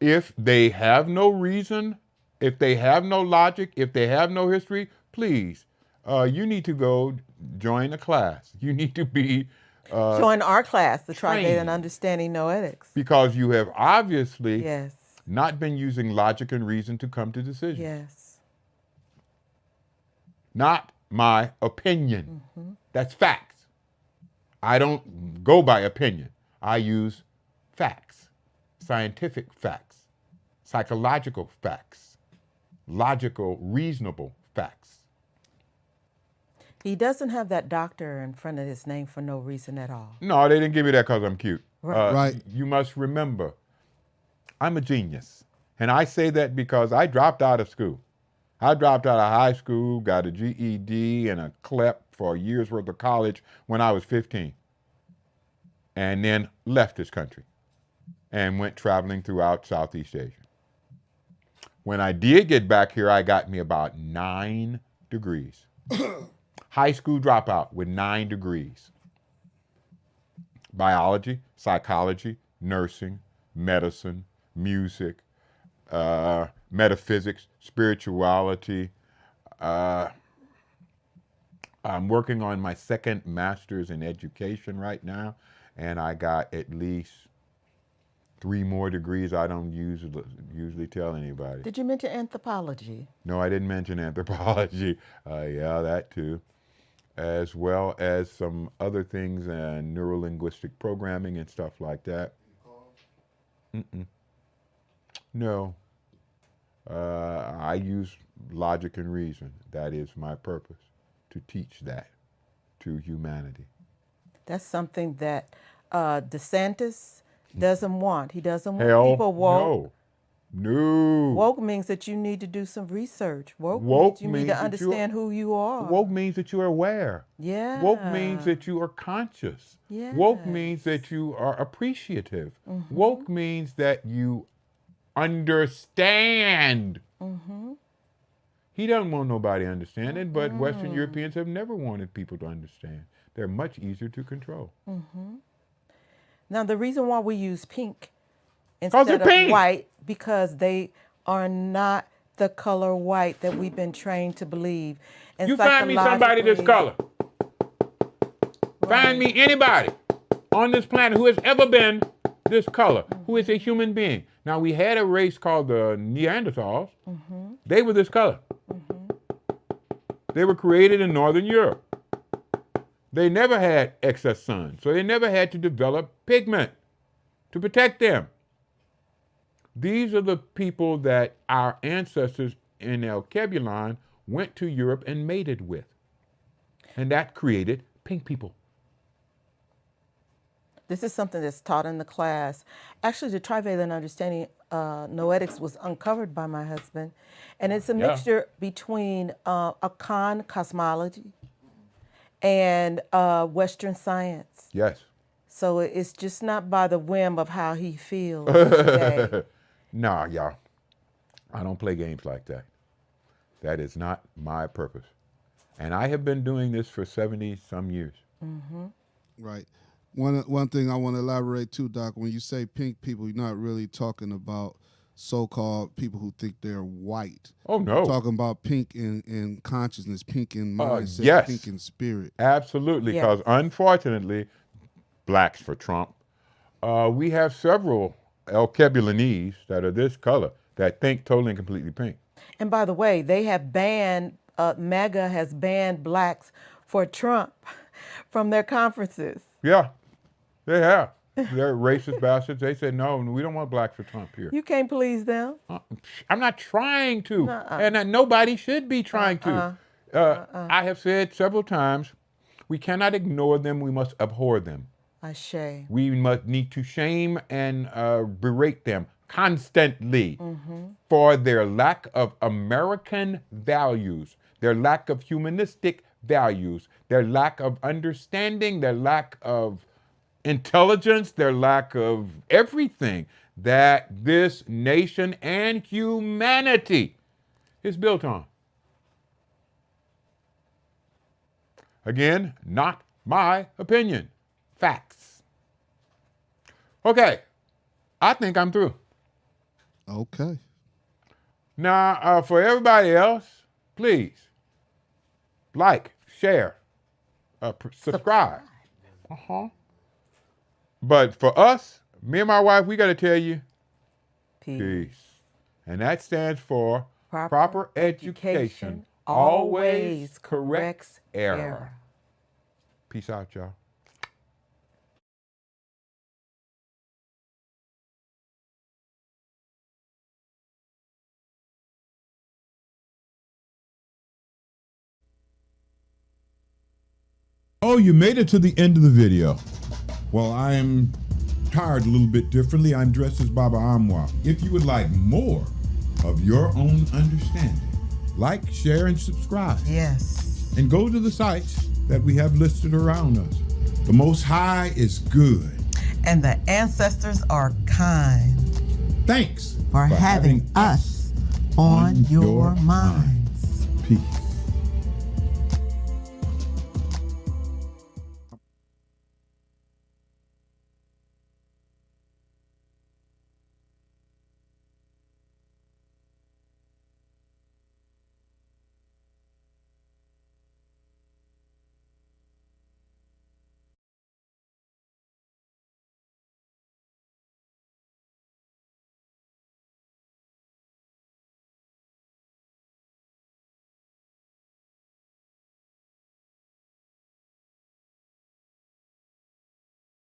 If they have no reason, if they have no logic, if they have no history, please, you need to go join a class. You need to be Join our class, the trained. Trivalent Understanding Noetics. because you have obviously Yes. not been using logic and reason to come to decisions. Yes. Not my opinion. That's facts. I don't go by opinion. I use facts, scientific facts, psychological facts, logical, reasonable facts. He doesn't have that doctor in front of his name for no reason at all. No, they didn't give me that because I'm cute. Right. Right. You must remember, I'm a genius. And I say that because I dropped out of school. I dropped out of high school, got a GED and a CLEP for a year's worth of college when I was 15. And then left this country and went traveling throughout Southeast Asia. When I did get back here, I got me about 9 degrees. High school dropout with 9 degrees. Biology, psychology, nursing, medicine, music, metaphysics, spirituality. I'm working on my second master's in education right now, and I got at least 3 more degrees I don't usually tell anybody. Did you mention anthropology? No, I didn't mention anthropology. Yeah, that too. As well as some other things, neuro-linguistic programming and stuff like that. No. I use logic and reason. That is my purpose, to teach that to humanity. That's something that DeSantis doesn't want. He doesn't want Hell, people woke. no. Woke means that you need to do some research. Woke Woke means you need means to that understand who you are. Woke means that you are aware. Yeah. Woke means that you are conscious. Yes. Woke means that you are appreciative. Woke means that you understand. He doesn't want nobody understanding, but Western Europeans have never wanted people to understand. They're much easier to control. Now, the reason why we use pink 'Cause instead they're of pink. white, because they are not the color white that we've been trained to believe. And You find me somebody this color. Find me anybody on this planet who has ever been this color, who is a human being. Now, we had a race called the Neanderthals. They were this color. They were created in Northern Europe. They never had excess sun, so they never had to develop pigment to protect them. These are the people that our ancestors in Alkebulan went to Europe and mated with. And that created pink people. This is something that's taught in the class. Actually, the trivalent understanding noetics was uncovered by my husband, and it's a mixture between Akan cosmology and Western science. Yes. So it's just not by the whim of how he feels today. Nah, y'all. I don't play games like that. That is not my purpose. And I have been doing this for 70-some years. Mm-hmm. Right. One thing I want to elaborate too, Doc, when you say pink people, you're not really talking about so-called people who think they're white. Oh, no. You're talking about pink in consciousness, pink in mindset, yes. pink in spirit. Absolutely, because unfortunately, blacks for Trump, we have several Alkebulanese that are this color that think totally and completely pink. And by the way, they have banned, MAGA has banned blacks for Trump from their conferences. Yeah, they have. They're racist bastards. They said, no, we don't want blacks for Trump here. You can't please them. I'm not trying to, and nobody should be trying to. I have said several times, we cannot ignore them, we must abhor them. Ashe. We must need to shame and berate them constantly for their lack of American values, their lack of humanistic values, their lack of understanding, their lack of intelligence, their lack of everything that this nation and humanity is built on. Again, not my opinion. Facts. Okay, I think I'm through. Okay. Now, for everybody else, please like, share, subscribe. But for us, me and my wife, we got to tell you, peace. And that stands for proper education always corrects error. Peace out, y'all. Oh, you made it to the end of the video. Well, I am tired a little bit differently. I'm dressed as Baba Amwa. If you would like more of your own understanding, like, share, and subscribe. Yes. And go to the sites that we have listed around us. The Most High is good. And the ancestors are kind. Thanks for having us on your minds. Peace.